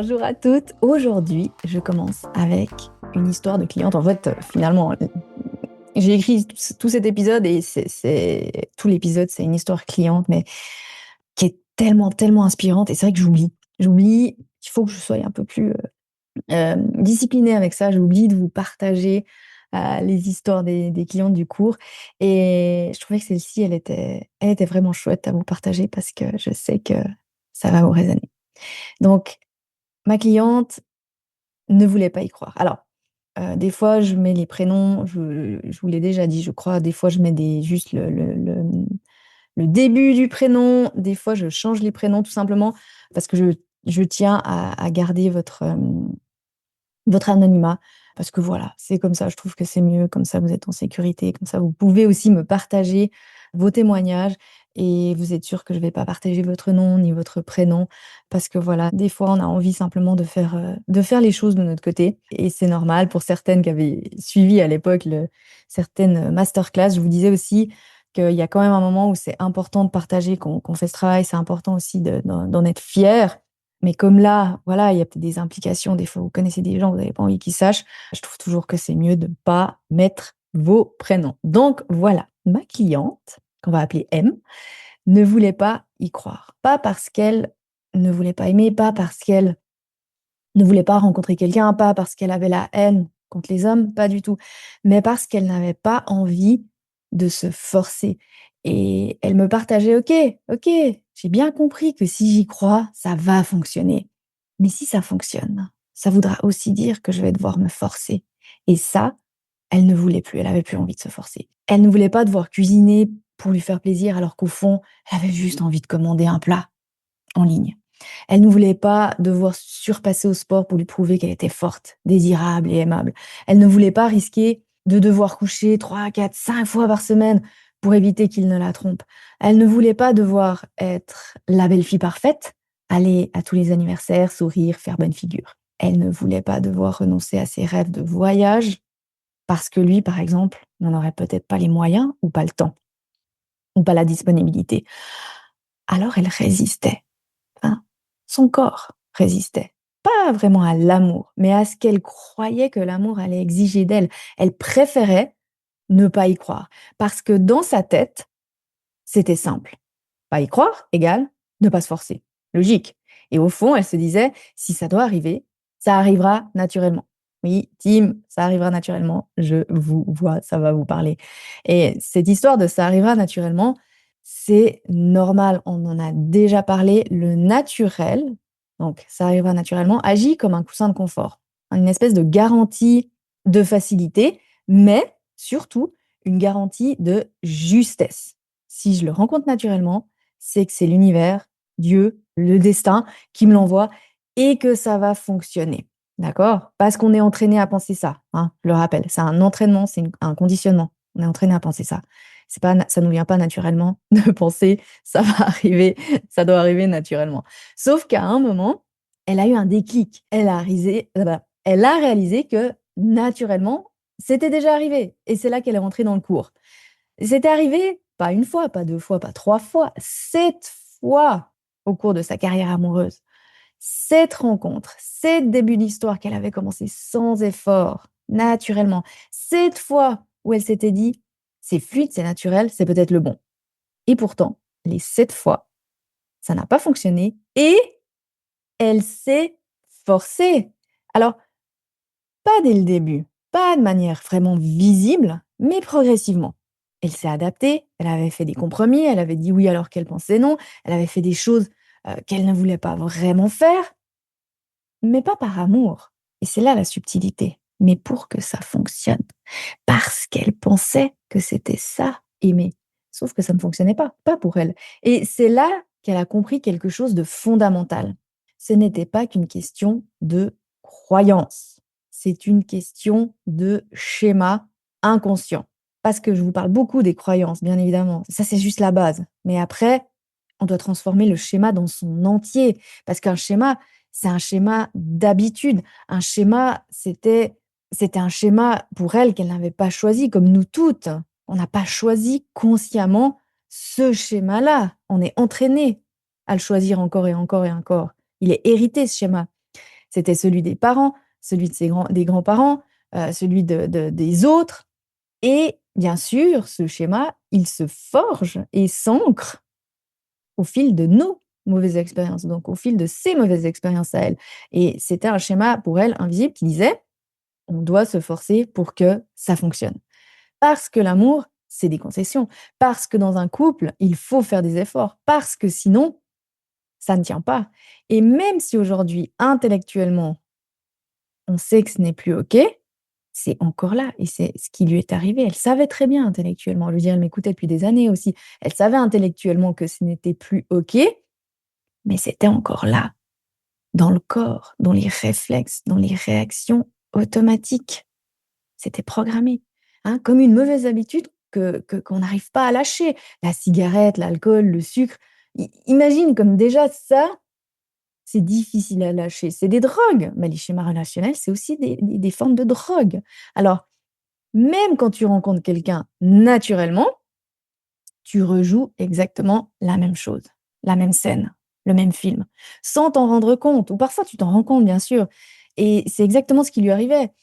Bonjour à toutes. Aujourd'hui, je commence avec une histoire de cliente. En fait, finalement, j'ai écrit tout cet épisode et tout l'épisode, c'est une histoire cliente, mais qui est tellement, tellement inspirante. Et c'est vrai que j'oublie. J'oublie qu'il faut que je sois un peu plus disciplinée avec ça. J'oublie de vous partager les histoires des clientes du cours. Et je trouvais que celle-ci, elle était vraiment chouette à vous partager parce que je sais que ça va vous résonner. Donc, ma cliente ne voulait pas y croire. Alors, des fois, je mets les prénoms, je vous l'ai déjà dit, je crois. Des fois, je mets juste le début du prénom. Des fois, je change les prénoms tout simplement parce que je tiens à garder votre anonymat. Parce que voilà, c'est comme ça, je trouve que c'est mieux, comme ça vous êtes en sécurité, comme ça vous pouvez aussi me partager vos témoignages et vous êtes sûr que je ne vais pas partager votre nom ni votre prénom parce que voilà, des fois on a envie simplement de faire les choses de notre côté et c'est normal pour certaines qui avaient suivi à l'époque certaines masterclass. Je vous disais aussi qu'il y a quand même un moment où c'est important de partager qu'on fait ce travail, c'est important aussi d'en être fier. Mais comme là, voilà, il y a peut-être des implications, des fois vous connaissez des gens, vous n'avez pas envie qu'ils sachent. Je trouve toujours que c'est mieux de ne pas mettre vos prénoms. Donc voilà, ma cliente, qu'on va appeler M, ne voulait pas y croire. Pas parce qu'elle ne voulait pas aimer, pas parce qu'elle ne voulait pas rencontrer quelqu'un, pas parce qu'elle avait la haine contre les hommes, pas du tout, mais parce qu'elle n'avait pas envie de se forcer. Et elle me partageait, ok, ok, j'ai bien compris que si j'y crois, ça va fonctionner. Mais si ça fonctionne, ça voudra aussi dire que je vais devoir me forcer. Et ça, elle ne voulait plus, elle avait plus envie de se forcer. Elle ne voulait pas devoir cuisiner pour lui faire plaisir, alors qu'au fond, elle avait juste envie de commander un plat en ligne. Elle ne voulait pas devoir surpasser au sport pour lui prouver qu'elle était forte, désirable et aimable. Elle ne voulait pas risquer de devoir coucher 3, 4, 5 fois par semaine pour éviter qu'il ne la trompe. Elle ne voulait pas devoir être la belle-fille parfaite, aller à tous les anniversaires, sourire, faire bonne figure. Elle ne voulait pas devoir renoncer à ses rêves de voyage parce que lui, par exemple, n'en aurait peut-être pas les moyens ou pas le temps ou pas la disponibilité. Alors elle résistait. Hein, son corps résistait. Pas vraiment à l'amour, mais à ce qu'elle croyait que l'amour allait exiger d'elle. Elle préférait ne pas y croire. Parce que dans sa tête, c'était simple. Pas y croire égale ne pas se forcer. Logique. Et au fond, elle se disait, si ça doit arriver, ça arrivera naturellement. Oui, Tim, ça arrivera naturellement. Je vous vois, ça va vous parler. Et cette histoire de ça arrivera naturellement, c'est normal. On en a déjà parlé. Le naturel, donc ça arrivera naturellement, agit comme un coussin de confort. Une espèce de garantie de facilité, mais surtout une garantie de justesse. Si je le rencontre naturellement, c'est que c'est l'univers, Dieu, le destin qui me l'envoie et que ça va fonctionner. D'accord? Parce qu'on est entraîné à penser ça, hein, je le rappelle. C'est un entraînement, c'est un conditionnement. On est entraîné à penser ça. C'est pas, ça ne nous vient pas naturellement de penser ça va arriver, ça doit arriver naturellement. Sauf qu'à un moment, elle a eu un déclic. Elle a réalisé que naturellement, c'était déjà arrivé. Et c'est là qu'elle est rentrée dans le cours. C'était arrivé, pas une fois, pas deux fois, pas trois fois, 7 fois au cours de sa carrière amoureuse. 7 rencontres, 7 débuts d'histoire qu'elle avait commencé sans effort, naturellement. 7 fois où elle s'était dit: «C'est fluide, c'est naturel, c'est peut-être le bon». Et pourtant, les 7 fois, ça n'a pas fonctionné et elle s'est forcée. Alors, pas dès le début, pas de manière vraiment visible, mais progressivement. Elle s'est adaptée, elle avait fait des compromis, elle avait dit oui alors qu'elle pensait non, elle avait fait des choses, qu'elle ne voulait pas vraiment faire, mais pas par amour. Et c'est là la subtilité, mais pour que ça fonctionne. Parce qu'elle pensait que c'était ça, aimer. Sauf que ça ne fonctionnait pas, pas pour elle. Et c'est là qu'elle a compris quelque chose de fondamental. Ce n'était pas qu'une question de croyance, c'est une question de schéma inconscient. Parce que je vous parle beaucoup des croyances, bien évidemment. Ça, c'est juste la base. Mais après, on doit transformer le schéma dans son entier. Parce qu'un schéma, c'est un schéma d'habitude. Un schéma, c'était un schéma pour elle qu'elle n'avait pas choisi, comme nous toutes. On n'a pas choisi consciemment ce schéma-là. On est entraîné à le choisir encore et encore et encore. Il est hérité, ce schéma. C'était celui des parents, celui des grands-parents, celui des autres et bien sûr, ce schéma, il se forge et s'ancre au fil de nos mauvaises expériences, donc au fil de ses mauvaises expériences à elle et c'était un schéma pour elle invisible qui disait: «On doit se forcer pour que ça fonctionne». Parce que l'amour, c'est des concessions, parce que dans un couple, il faut faire des efforts, parce que sinon, ça ne tient pas et même si aujourd'hui, intellectuellement, on sait que ce n'est plus OK, c'est encore là et c'est ce qui lui est arrivé. Elle savait très bien intellectuellement, je veux dire, elle m'écoutait depuis des années aussi. Elle savait intellectuellement que ce n'était plus OK, mais c'était encore là, dans le corps, dans les réflexes, dans les réactions automatiques. C'était programmé, hein, comme une mauvaise habitude qu'on n'arrive pas à lâcher. La cigarette, l'alcool, le sucre. Imagine comme déjà ça, c'est difficile à lâcher. C'est des drogues, mais les schémas relationnels, c'est aussi des formes de drogue. Alors, même quand tu rencontres quelqu'un naturellement, tu rejoues exactement la même chose, la même scène, le même film, sans t'en rendre compte. Ou parfois, tu t'en rends compte, bien sûr. Et c'est exactement ce qui lui arrivait.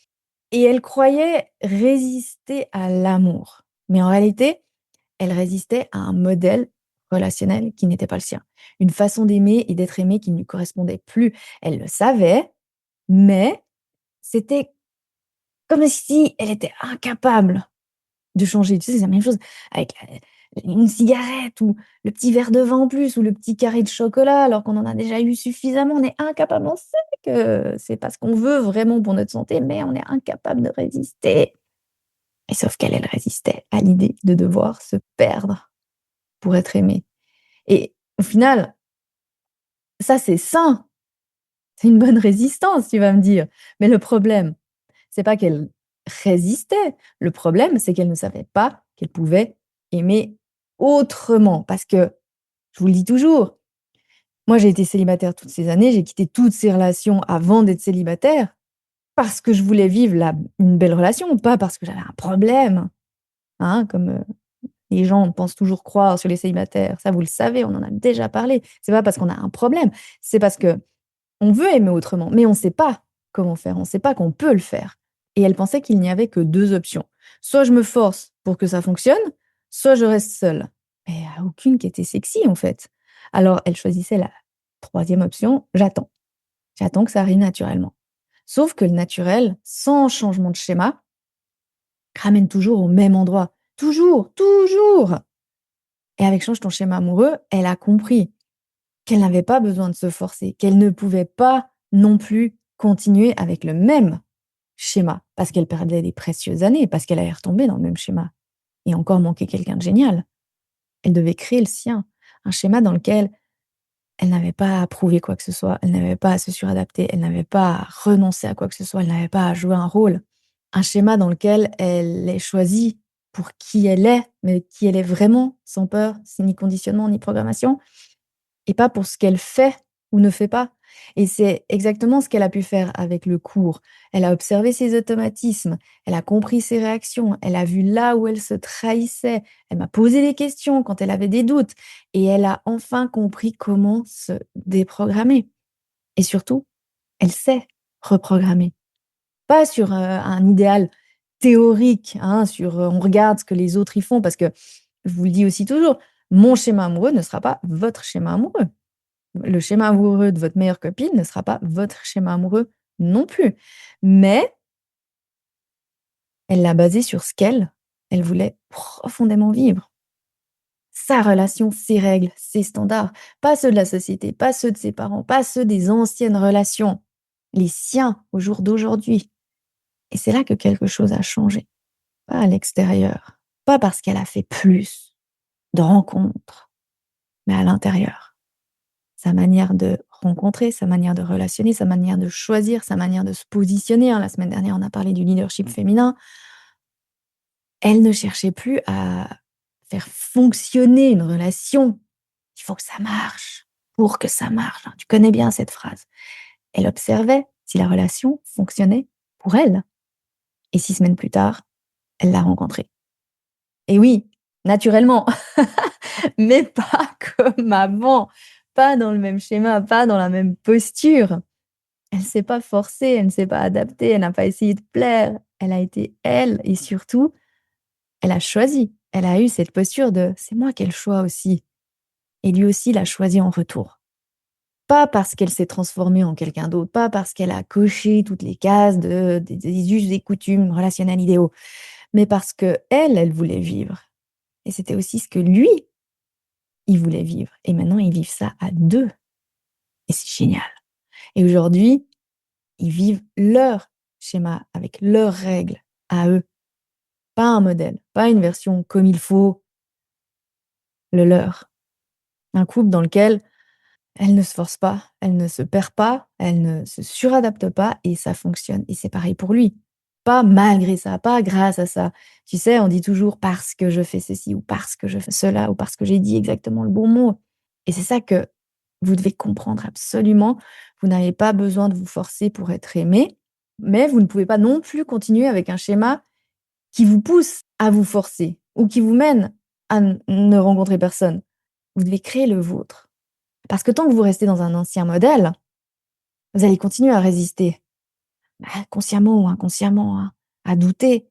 Et elle croyait résister à l'amour. Mais en réalité, elle résistait à un modèle relationnel qui n'était pas le sien. Une façon d'aimer et d'être aimée qui ne lui correspondait plus. Elle le savait, mais c'était comme si elle était incapable de changer. Tu sais, c'est la même chose avec une cigarette ou le petit verre de vin en plus ou le petit carré de chocolat alors qu'on en a déjà eu suffisamment. On est incapable, on sait que c'est pas ce qu'on veut vraiment pour notre santé, mais on est incapable de résister. Et sauf qu'elle, elle résistait à l'idée de devoir se perdre pour être aimée. Et au final, ça, c'est sain, c'est une bonne résistance, tu vas me dire. Mais le problème, c'est pas qu'elle résistait, le problème, c'est qu'elle ne savait pas qu'elle pouvait aimer autrement. Parce que, je vous le dis toujours, moi, j'ai été célibataire toutes ces années, j'ai quitté toutes ces relations avant d'être célibataire, parce que je voulais vivre une belle relation, pas parce que j'avais un problème, hein, comme, les gens pensent toujours croire sur les célibataires. Ça, vous le savez, on en a déjà parlé. C'est pas parce qu'on a un problème, c'est parce qu'on veut aimer autrement, mais on ne sait pas comment faire, on ne sait pas qu'on peut le faire. Et elle pensait qu'il n'y avait que 2 options. Soit je me force pour que ça fonctionne, soit je reste seule. Et il y a aucune qui était sexy, en fait. Alors elle choisissait la troisième option: j'attends. J'attends que ça arrive naturellement. Sauf que le naturel, sans changement de schéma, ramène toujours au même endroit. Toujours, toujours! Et avec Change ton schéma amoureux, elle a compris qu'elle n'avait pas besoin de se forcer, qu'elle ne pouvait pas non plus continuer avec le même schéma, parce qu'elle perdait des précieuses années, parce qu'elle allait retomber dans le même schéma et encore manquer quelqu'un de génial. Elle devait créer le sien, un schéma dans lequel elle n'avait pas à prouver quoi que ce soit, elle n'avait pas à se suradapter, elle n'avait pas à renoncer à quoi que ce soit, elle n'avait pas à jouer un rôle. Un schéma dans lequel elle est choisie pour qui elle est, mais qui elle est vraiment, sans peur, ni conditionnement, ni programmation. Et pas pour ce qu'elle fait ou ne fait pas. Et c'est exactement ce qu'elle a pu faire avec le cours. Elle a observé ses automatismes, elle a compris ses réactions, elle a vu là où elle se trahissait, elle m'a posé des questions quand elle avait des doutes et elle a enfin compris comment se déprogrammer. Et surtout, elle sait reprogrammer. Pas sur, un idéal théorique, hein, sur, on regarde ce que les autres y font parce que je vous le dis aussi toujours, mon schéma amoureux ne sera pas votre schéma amoureux. Le schéma amoureux de votre meilleure copine ne sera pas votre schéma amoureux non plus. Mais elle l'a basé sur ce qu'elle, elle voulait profondément vivre. Sa relation, ses règles, ses standards, pas ceux de la société, pas ceux de ses parents, pas ceux des anciennes relations, les siens au jour d'aujourd'hui. Et c'est là que quelque chose a changé, pas à l'extérieur, pas parce qu'elle a fait plus de rencontres, mais à l'intérieur. Sa manière de rencontrer, sa manière de relationner, sa manière de choisir, sa manière de se positionner, hein. La semaine dernière, on a parlé du leadership féminin. Elle ne cherchait plus à faire fonctionner une relation. Il faut que ça marche pour que ça marche, hein. Tu connais bien cette phrase. Elle observait si la relation fonctionnait pour elle et 6 semaines plus tard, elle l'a rencontré. Et oui, naturellement, mais pas comme avant, pas dans le même schéma, pas dans la même posture. Elle s'est pas forcée, elle ne s'est pas adaptée, elle n'a pas essayé de plaire. Elle a été elle et surtout, elle a choisi. Elle a eu cette posture de: «C'est moi qui ai le choix aussi» et lui aussi l'a choisi en retour. Pas parce qu'elle s'est transformée en quelqu'un d'autre, pas parce qu'elle a coché toutes les cases des us et coutumes relationnels idéaux, mais parce qu'elle, elle voulait vivre et c'était aussi ce que lui, il voulait vivre et maintenant ils vivent ça à 2 et c'est génial et aujourd'hui, ils vivent leur schéma avec leurs règles à eux, pas un modèle, pas une version comme il faut, le leur. Un couple dans lequel elle ne se force pas, elle ne se perd pas, elle ne se suradapte pas et ça fonctionne et c'est pareil pour lui. Pas malgré ça, pas grâce à ça. Tu sais, on dit toujours: «Parce que je fais ceci» ou «Parce que je fais cela» ou «Parce que j'ai dit exactement le bon mot» et c'est ça que vous devez comprendre absolument. Vous n'avez pas besoin de vous forcer pour être aimé, mais vous ne pouvez pas non plus continuer avec un schéma qui vous pousse à vous forcer ou qui vous mène à ne rencontrer personne. Vous devez créer le vôtre. Parce que tant que vous restez dans un ancien modèle, vous allez continuer à résister, consciemment ou inconsciemment, hein, à douter,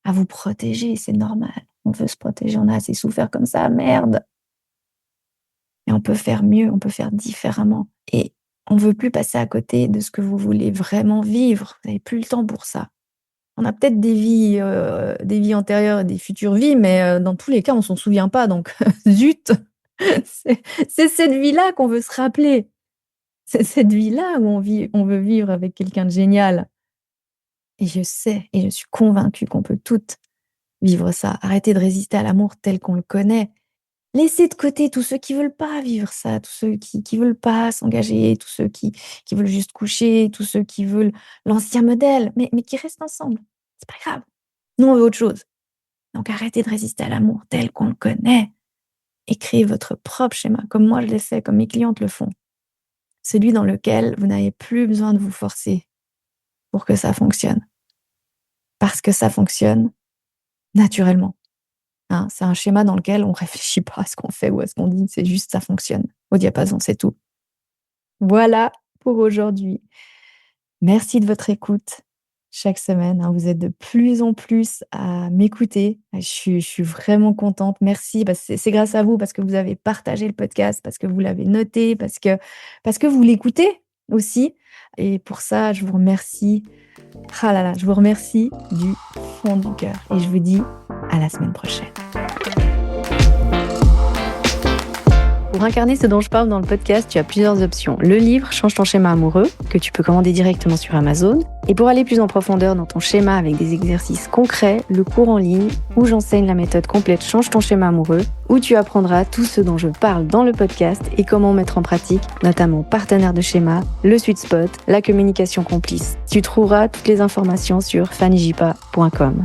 à vous protéger, c'est normal. On veut se protéger, on a assez souffert comme ça, merde. Mais on peut faire mieux, on peut faire différemment. Et on ne veut plus passer à côté de ce que vous voulez vraiment vivre. Vous n'avez plus le temps pour ça. On a peut-être des vies antérieures et des futures vies, mais dans tous les cas, on s'en souvient pas. Donc, zut, c'est cette vie-là qu'on veut se rappeler. C'est cette vie-là où on veut vivre avec quelqu'un de génial. Et je sais et je suis convaincue qu'on peut toutes vivre ça. Arrêter de résister à l'amour tel qu'on le connaît. Laisser de côté tous ceux qui veulent pas vivre ça, tous ceux qui veulent pas s'engager, tous ceux qui veulent juste coucher, tous ceux qui veulent l'ancien modèle, mais qui restent ensemble. C'est pas grave. Nous, on veut autre chose. Donc arrêtez de résister à l'amour tel qu'on le connaît et créez votre propre schéma, comme moi je l'ai fait, comme mes clientes le font. Celui dans lequel vous n'avez plus besoin de vous forcer pour que ça fonctionne. Parce que ça fonctionne naturellement. Hein, c'est un schéma dans lequel on réfléchit pas à ce qu'on fait ou à ce qu'on dit, c'est juste ça fonctionne. Au diapason, c'est tout. Voilà pour aujourd'hui. Merci de votre écoute chaque semaine, hein. Vous êtes de plus en plus à m'écouter. Je suis vraiment contente. Merci, c'est grâce à vous, parce que vous avez partagé le podcast, parce que vous l'avez noté, parce que vous l'écoutez aussi et pour ça, je vous remercie. Ah là là, je vous remercie du fond du cœur et je vous dis à la semaine prochaine. Pour incarner ce dont je parle dans le podcast, tu as plusieurs options. Le livre Change ton schéma amoureux, que tu peux commander directement sur Amazon. Et pour aller plus en profondeur dans ton schéma avec des exercices concrets, le cours en ligne où j'enseigne la méthode complète Change ton schéma amoureux, où tu apprendras tout ce dont je parle dans le podcast et comment mettre en pratique, notamment partenaire de schéma, le sweet spot, la communication complice. Tu trouveras toutes les informations sur fannyjipa.com.